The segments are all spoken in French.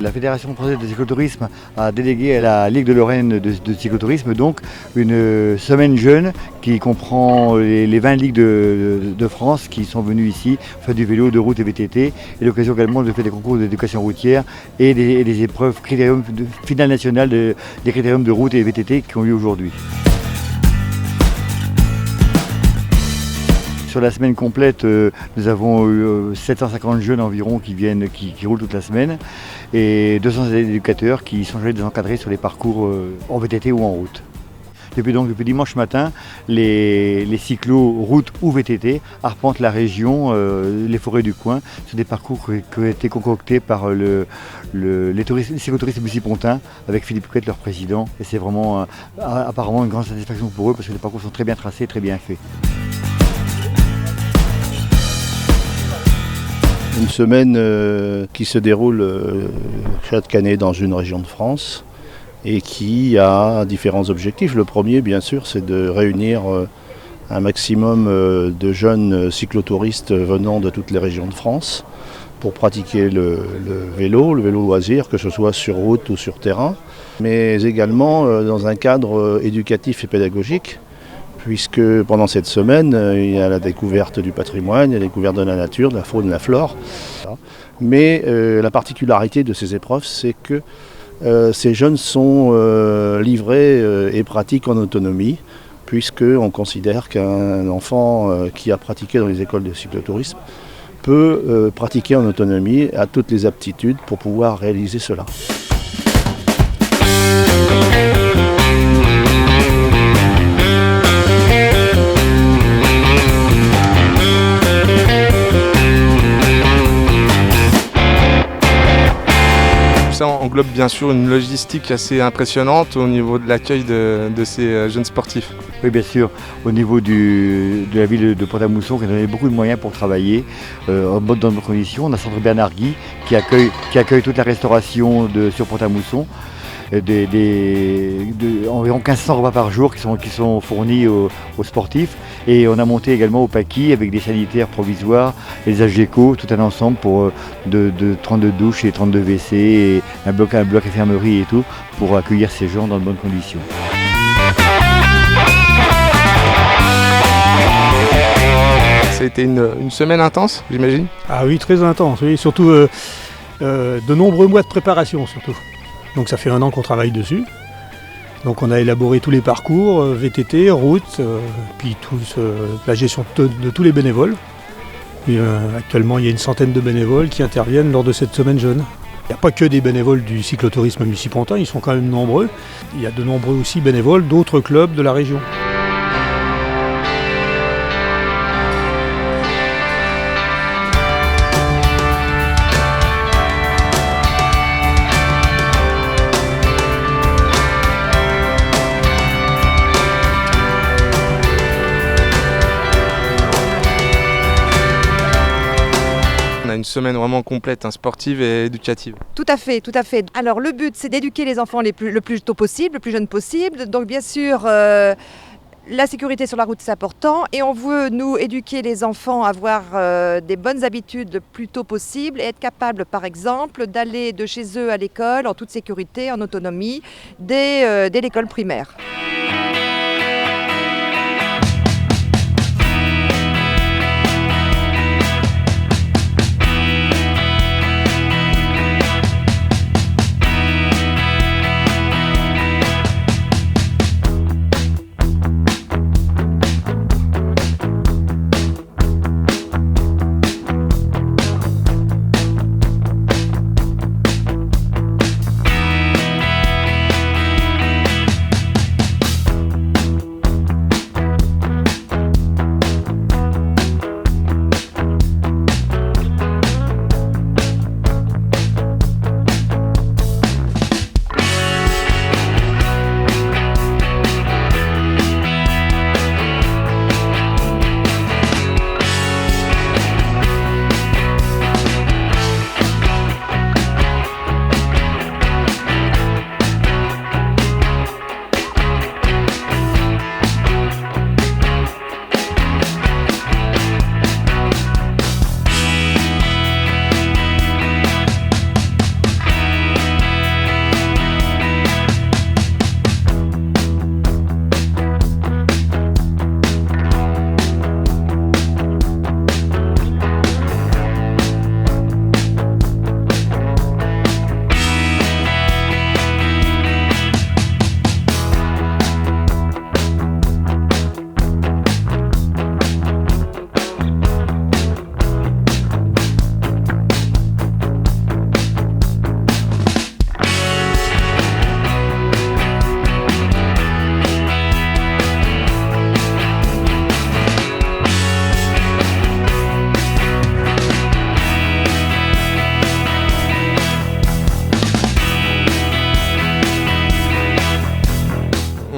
La Fédération française de cyclotourisme a délégué à la Ligue de Lorraine de cyclotourisme donc une semaine jeune qui comprend les 20 ligues de France qui sont venues ici faire du vélo, de route et VTT, et l'occasion également de faire des concours d'éducation routière et des épreuves critérium finale nationale des critériums de route et VTT qui ont lieu aujourd'hui. Sur la semaine complète, nous avons eu 750 jeunes environ qui roulent toute la semaine et 200 éducateurs qui sont chargés de les encadrer sur les parcours en VTT ou en route. Depuis dimanche matin, les cyclos route ou VTT arpentent la région, les forêts du coin, sur des parcours qui ont été concoctés par les cyclotouristes Bussy-Pontin avec Philippe Couette, leur président. Et c'est vraiment apparemment une grande satisfaction pour eux parce que les parcours sont très bien tracés, très bien faits. Une semaine qui se déroule chaque année dans une région de France et qui a différents objectifs. Le premier, bien sûr, c'est de réunir un maximum de jeunes cyclotouristes venant de toutes les régions de France pour pratiquer le vélo loisir, que ce soit sur route ou sur terrain, mais également dans un cadre éducatif et pédagogique, puisque pendant cette semaine, il y a la découverte du patrimoine, il y a la découverte de la nature, de la faune, de la flore. Mais la particularité de ces épreuves, c'est que ces jeunes sont livrés et pratiquent en autonomie, puisqu'on considère qu'un enfant qui a pratiqué dans les écoles de cyclotourisme peut pratiquer en autonomie, a toutes les aptitudes pour pouvoir réaliser cela. Ça englobe bien sûr une logistique assez impressionnante au niveau de l'accueil de ces jeunes sportifs. Oui, bien sûr, au niveau de la ville de Pont-à-Mousson, qui a donné beaucoup de moyens pour travailler dans de bonnes conditions. On a Centre Bernard Guy qui accueille toute la restauration sur Pont-à-Mousson. Environ 1500 repas par jour qui sont fournis aux sportifs, et on a monté également au Paquis avec des sanitaires provisoires, les AGECO, tout un ensemble pour de 32 douches et 32 WC et un bloc infirmerie et tout pour accueillir ces gens dans de bonnes conditions. Ça a été une semaine intense, j'imagine. Ah oui, très intense, oui, surtout de nombreux mois de préparation surtout. Donc ça fait 1 an qu'on travaille dessus. Donc on a élaboré tous les parcours, VTT, route, puis la gestion de tous les bénévoles. Et, actuellement, il y a une centaine de bénévoles qui interviennent lors de cette semaine jeune. Il n'y a pas que des bénévoles du cyclotourisme Bussy-Pontin, ils sont quand même nombreux. Il y a de nombreux aussi bénévoles d'autres clubs de la région. Une semaine vraiment complète, sportive et éducative. Tout à fait, tout à fait. Alors le but, c'est d'éduquer les enfants le plus tôt possible, le plus jeune possible. Donc bien sûr, la sécurité sur la route, c'est important. Et on veut, nous, éduquer les enfants à avoir des bonnes habitudes le plus tôt possible et être capable, par exemple, d'aller de chez eux à l'école en toute sécurité, en autonomie, dès l'école primaire.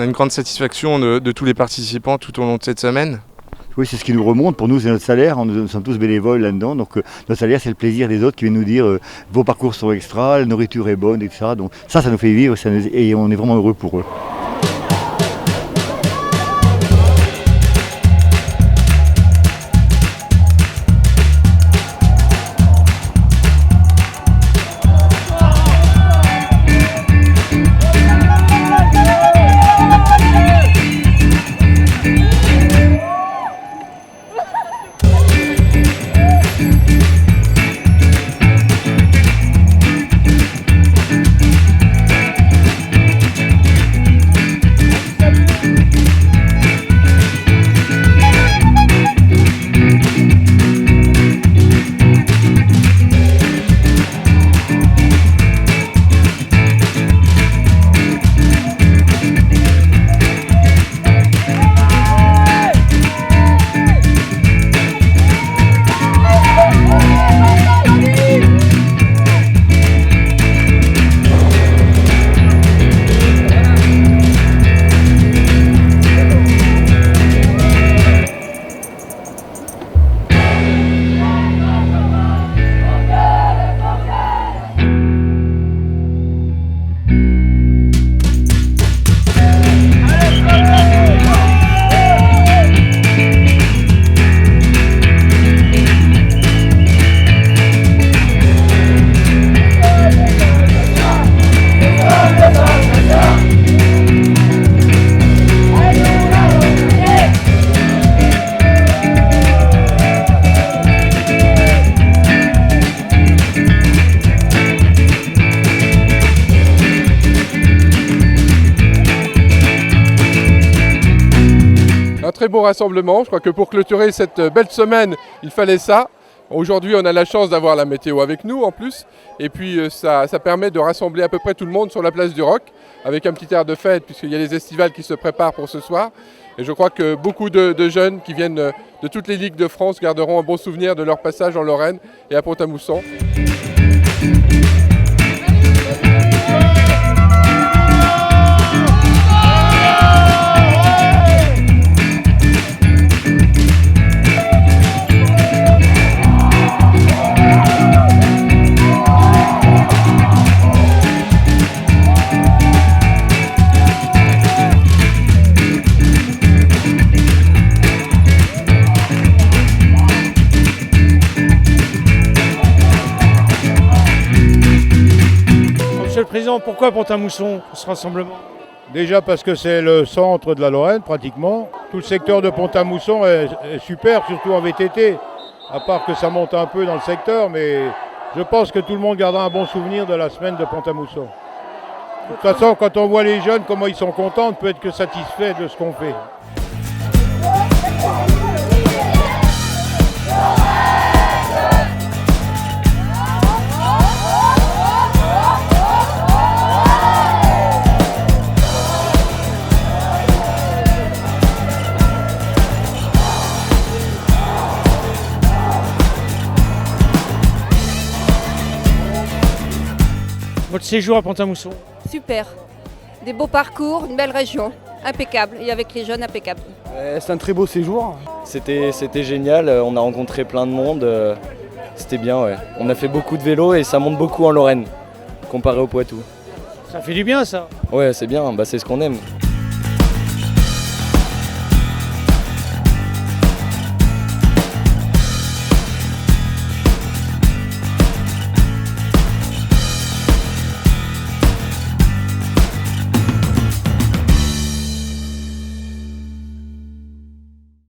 On a une grande satisfaction de tous les participants tout au long de cette semaine. Oui, c'est ce qui nous remonte. Pour nous, c'est notre salaire. Nous sommes tous bénévoles là-dedans. Donc, notre salaire, c'est le plaisir des autres qui viennent nous dire vos parcours sont extra, la nourriture est bonne, etc. Donc, ça nous fait vivre et on est vraiment heureux pour eux. Un très beau rassemblement. Je crois que pour clôturer cette belle semaine, il fallait ça. Aujourd'hui, on a la chance d'avoir la météo avec nous en plus. Et puis, ça permet de rassembler à peu près tout le monde sur la place du Roc, avec un petit air de fête, puisqu'il y a les estivales qui se préparent pour ce soir. Et je crois que beaucoup de jeunes qui viennent de toutes les ligues de France garderont un bon souvenir de leur passage en Lorraine et à Pont-à-Mousson. Monsieur le Président, pourquoi Pont-à-Mousson, ce rassemblement? Déjà parce que c'est le centre de la Lorraine pratiquement. Tout le secteur de Pont-à-Mousson est super, surtout en VTT. À part que ça monte un peu dans le secteur, mais je pense que tout le monde gardera un bon souvenir de la semaine de Pont-à-Mousson. De toute façon, quand on voit les jeunes, comment ils sont contents, on ne peut être que satisfait de ce qu'on fait. Votre séjour à Pont-à-Mousson? Super. Des beaux parcours, une belle région. Impeccable. Et avec les jeunes, impeccable. C'est un très beau séjour. C'était génial. On a rencontré plein de monde. C'était bien, ouais. On a fait beaucoup de vélo et ça monte beaucoup en Lorraine, comparé au Poitou. Ça fait du bien, ça? Ouais, c'est bien. Bah, c'est ce qu'on aime.